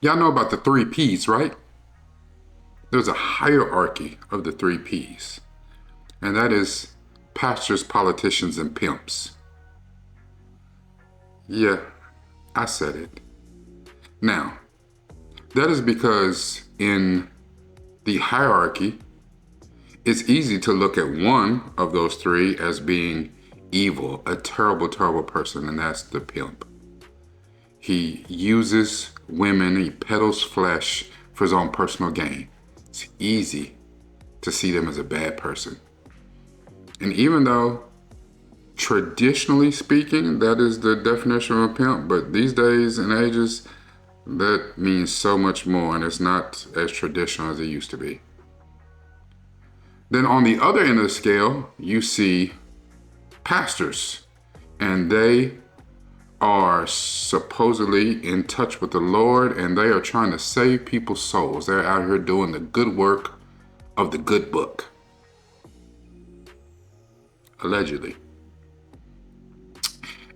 Y'all know about the three P's, right? There's a hierarchy of the three P's, and that is pastors, politicians, and pimps. Yeah, I said it. Now, that is because in the hierarchy, it's easy to look at one of those three as being evil, a terrible, terrible person, and that's the pimp. He uses women, he peddles flesh for his own personal gain. It's easy to see them as a bad person. And even though, traditionally speaking, that is the definition of a pimp, but these days and ages, that means so much more, and it's not as traditional as it used to be. Then on the other end of the scale, you see pastors, and they are supposedly in touch with the Lord, and they are trying to save people's souls. They're out here doing the good work of the good book. Allegedly.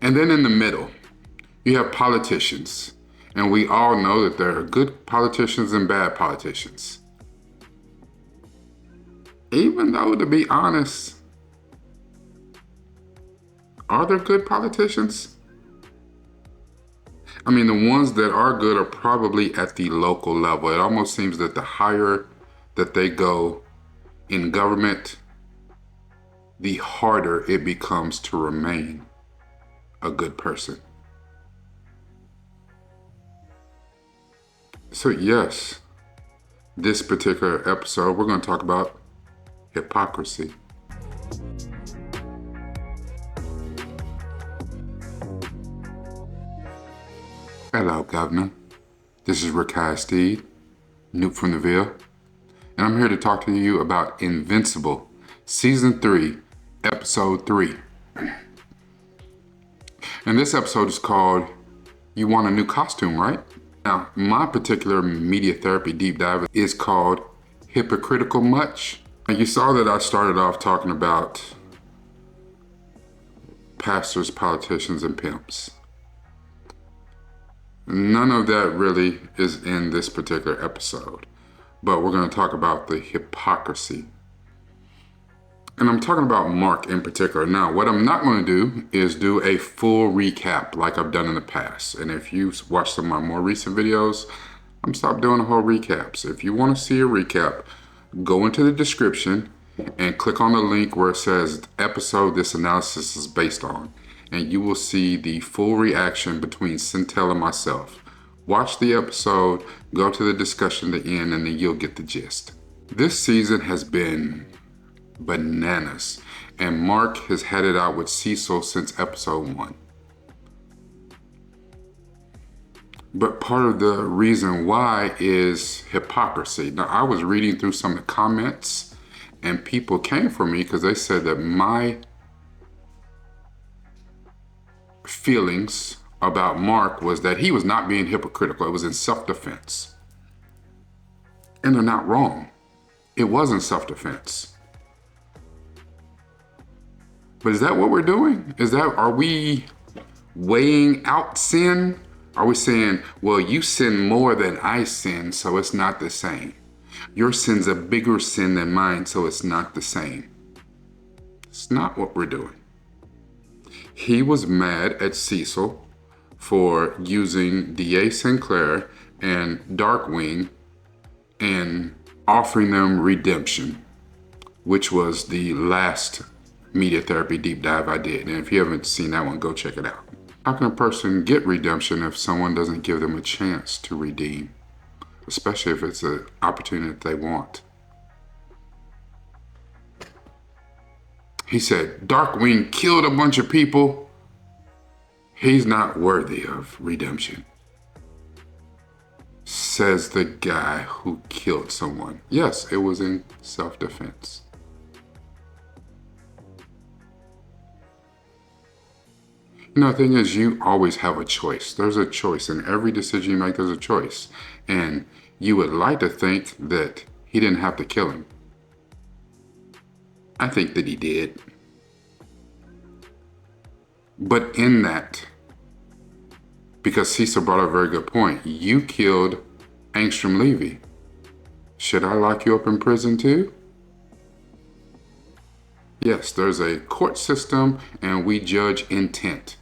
And then in the middle, you have politicians. And we all know that there are good politicians and bad politicians. Even though, to be honest, are there good politicians? I mean, the ones that are good are probably at the local level. It almost seems that the higher that they go in government, the harder it becomes to remain a good person. So yes, this particular episode, we're going to talk about hypocrisy. Hello, Governor. This is Rick Steed, Noob from the Ville, and I'm here to talk to you about Invincible, Season 3, Episode 3. And this episode is called, You Want a New Costume, Right? Now, my particular media therapy deep dive is called Hypocritical Much. And you saw that I started off talking about pastors, politicians, and pimps. None of that really is in this particular episode, but we're going to talk about the hypocrisy. And I'm talking about Mark in particular. Now, what I'm not going to do is do a full recap like I've done in the past. And if you've watched some of my more recent videos, I'm stopped doing the whole recaps. If you want to see a recap, go into the description and click on the link where it says episode this analysis is based on. And you will see the full reaction between Centel and myself. Watch the episode, go to the discussion at the end, and then you'll get the gist. This season has been bananas, and Mark has had it out with Cecil since episode 1. But part of the reason why is hypocrisy. Now, I was reading through some of the comments, and people came for me because they said that my feelings about Mark was that he was not being hypocritical. It was in self-defense. And they're not wrong. It wasn't self-defense. But is that what we're doing? Are we weighing out sin? Are we saying, well, you sin more than I sin, so it's not the same? Your sin's a bigger sin than mine, so it's not the same. It's not what we're doing. He was mad at Cecil for using D.A. Sinclair and Darkwing and offering them redemption, which was the last media therapy deep dive I did. And if you haven't seen that one, go check it out. How can a person get redemption if someone doesn't give them a chance to redeem, especially if it's an opportunity that they want? He said, Darkwing killed a bunch of people. He's not worthy of redemption. Says the guy who killed someone. Yes, it was in self-defense. You know, the thing is, you always have a choice. There's a choice. In every decision you make, there's a choice. And you would like to think that he didn't have to kill him. I think that he did. But in that, because Cecil brought up a very good point, you killed Angstrom Levy, should I lock you up in prison too? Yes, there's a court system and we judge intent.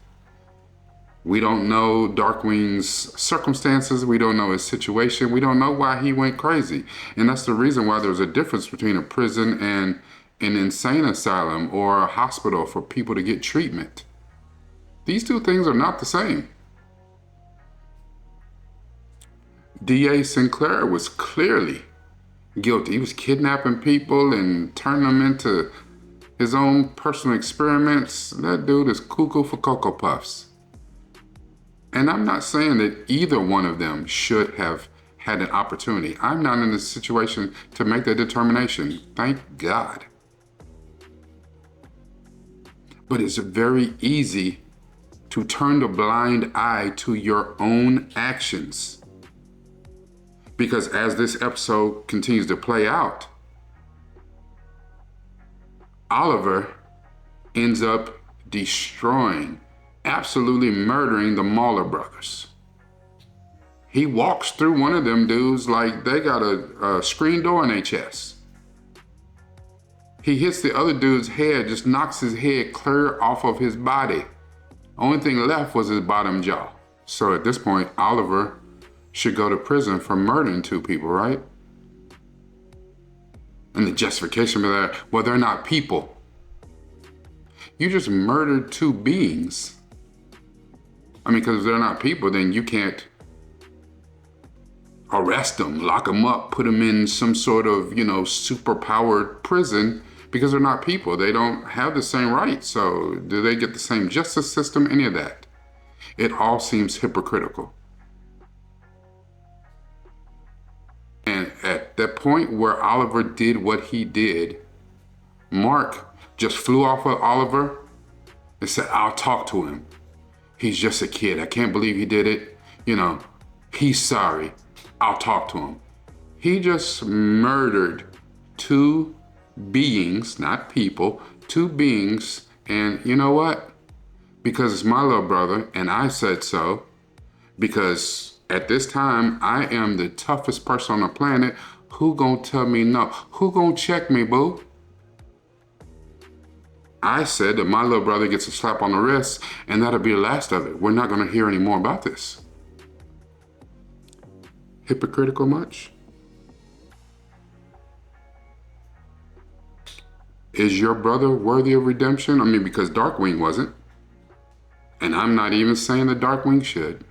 We don't know Darkwing's circumstances. We don't know his situation. We don't know why he went crazy. And that's the reason why there's a difference between a prison and an insane asylum or a hospital for people to get treatment. These two things are not the same. D.A. Sinclair was clearly guilty. He was kidnapping people and turning them into his own personal experiments. That dude is cuckoo for Cocoa Puffs. And I'm not saying that either one of them should have had an opportunity. I'm not in a situation to make that determination. Thank God. But it's very easy to turn the blind eye to your own actions. Because as this episode continues to play out, Oliver ends up destroying, absolutely murdering the Mauler brothers. He walks through one of them dudes like they got a screen door in their chest. He hits the other dude's head, just knocks his head clear off of his body. Only thing left was his bottom jaw. So at this point, Oliver should go to prison for murdering two people, right? And the justification for that, well, they're not people. You just murdered two beings. I mean, because if they're not people, then you can't arrest them, lock them up, put them in some sort of, super-powered prison because they're not people. They don't have the same rights. So do they get the same justice system? Any of that? It all seems hypocritical. And at that point where Oliver did what he did, Mark just flew off of Oliver and said, I'll talk to him. He's just a kid. I can't believe he did it. He's sorry. I'll talk to him. He just murdered two beings, not people, two beings. And you know what? Because it's my little brother and I said so, because at this time, I am the toughest person on the planet. Who gonna tell me no? Who gonna check me, boo? I said that my little brother gets a slap on the wrist and that'll be the last of it. We're not gonna hear any more about this. Hypocritical much? Is your brother worthy of redemption? I mean, because Darkwing wasn't. And I'm not even saying that Darkwing should.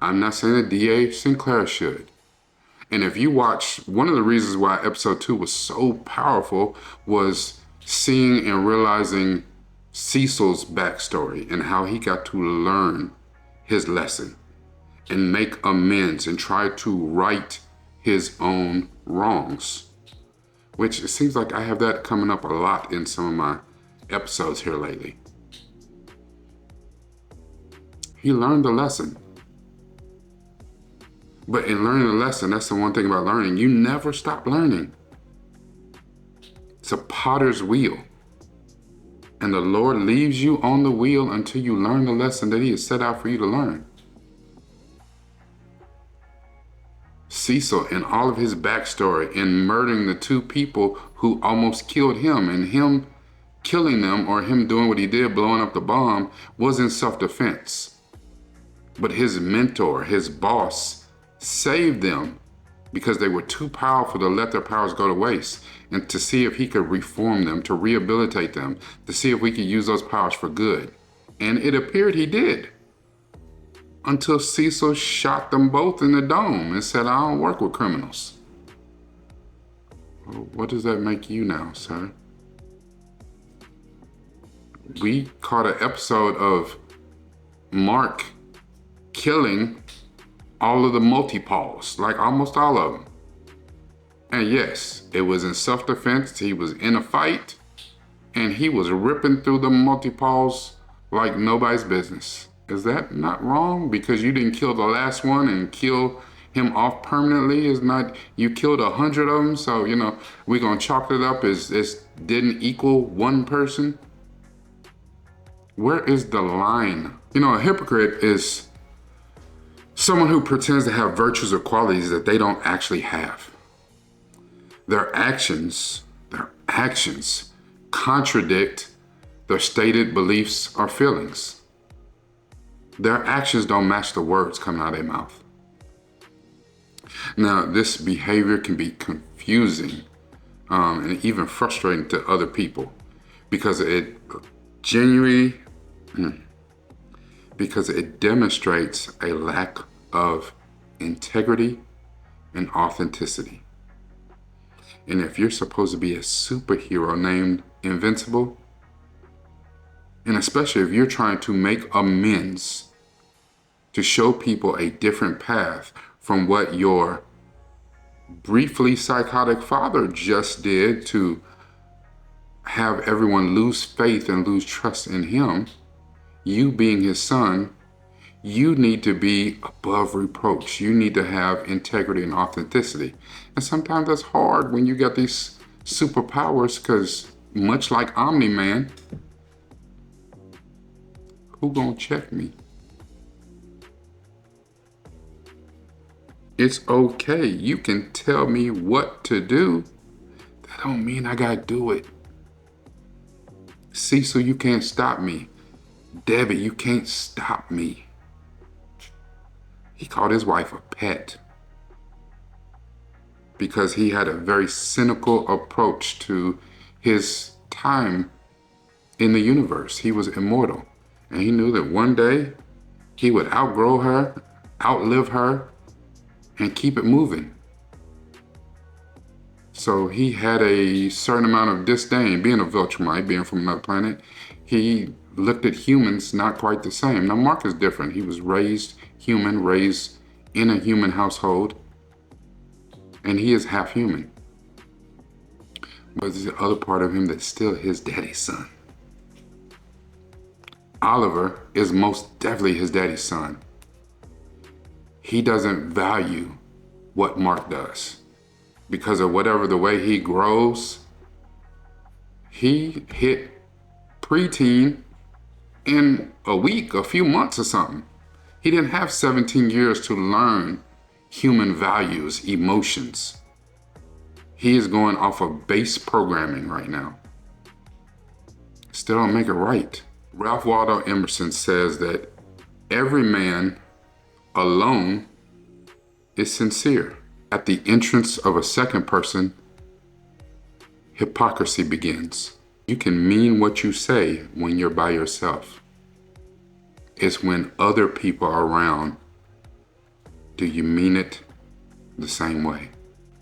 I'm not saying that D.A. Sinclair should. And if you watch, one of the reasons why episode 2 was so powerful was seeing and realizing Cecil's backstory and how he got to learn his lesson and make amends and try to right his own wrongs. Which it seems like I have that coming up a lot in some of my episodes here lately. He learned the lesson. But in learning the lesson, that's the one thing about learning. You never stop learning. It's a potter's wheel. And the Lord leaves you on the wheel until you learn the lesson that he has set out for you to learn. Cecil and all of his backstory in murdering the two people who almost killed him, and him killing them or him doing what he did, blowing up the bomb, was in self-defense. But his mentor, his boss, saved them because they were too powerful to let their powers go to waste, and to see if he could reform them, to rehabilitate them, to see if we could use those powers for good. And it appeared he did. Until Cecil shot them both in the dome and said, I don't work with criminals. Well, what does that make you now, sir? We caught an episode of Mark killing all of the multi-paws, like almost all of them. And yes, it was in self-defense. He was in a fight and he was ripping through the multi-paws like nobody's business. Is that not wrong? Because you didn't kill the last one and kill him off permanently? Is not, you killed 100 of them, so, we're going to chalk it up as didn't equal one person? Where is the line? A hypocrite is Someone who pretends to have virtues or qualities that they don't actually have. Their actions contradict their stated beliefs or feelings. Their actions don't match the words coming out of their mouth. Now, this behavior can be confusing and even frustrating to other people because it demonstrates a lack of integrity and authenticity. And if you're supposed to be a superhero named Invincible, and especially if you're trying to make amends to show people a different path from what your briefly psychotic father just did to have everyone lose faith and lose trust in him, you being his son, you need to be above reproach. You need to have integrity and authenticity. And sometimes that's hard when you got these superpowers because much like Omni-Man, who gonna check me? It's okay. You can tell me what to do. That don't mean I gotta do it. Cecil, you can't stop me. Debbie, you can't stop me. He called his wife a pet because he had a very cynical approach to his time in the universe. He was immortal, and he knew that one day he would outgrow her, outlive her, and keep it moving. So he had a certain amount of disdain. Being a Viltrumite, being from another planet, he looked at humans not quite the same. Now Mark is different. He was raised human, raised in a human household, and he is half human. But there's the other part of him that's still his daddy's son. Oliver is most definitely his daddy's son. He doesn't value what Mark does because of whatever the way he grows. He hit preteen in a week, a few months or something. He didn't have 17 years to learn human values, emotions. He is going off of base programming right now. Still don't make it right. Ralph Waldo Emerson says that every man alone is sincere. At the entrance of a second person, hypocrisy begins. You can mean what you say when you're by yourself. It's when other people are around, do you mean it the same way?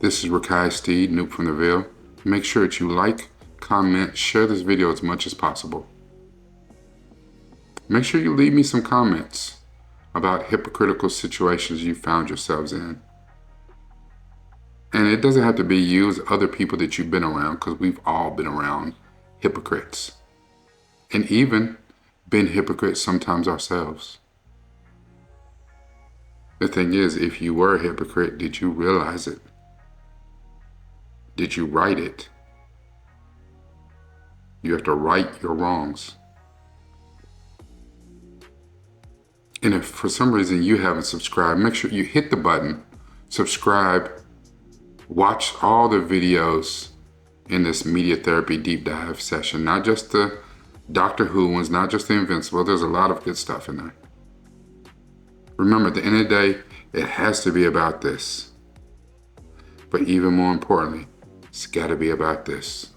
This is Rakai Steed, Noob from the Ville. Make sure that you like, comment, share this video as much as possible. Make sure you leave me some comments about hypocritical situations you found yourselves in. And it doesn't have to be you, it's other people that you've been around, because we've all been around hypocrites. And even been hypocrites sometimes ourselves. The thing is, if you were a hypocrite, did you realize it? Did you right it? You have to right your wrongs. And if for some reason you haven't subscribed, make sure you hit the button, subscribe, watch all the videos in this media therapy deep dive session, not just the Doctor Who ones, not just the Invincible. There's a lot of good stuff in there. Remember, at the end of the day, it has to be about this. But even more importantly, it's got to be about this.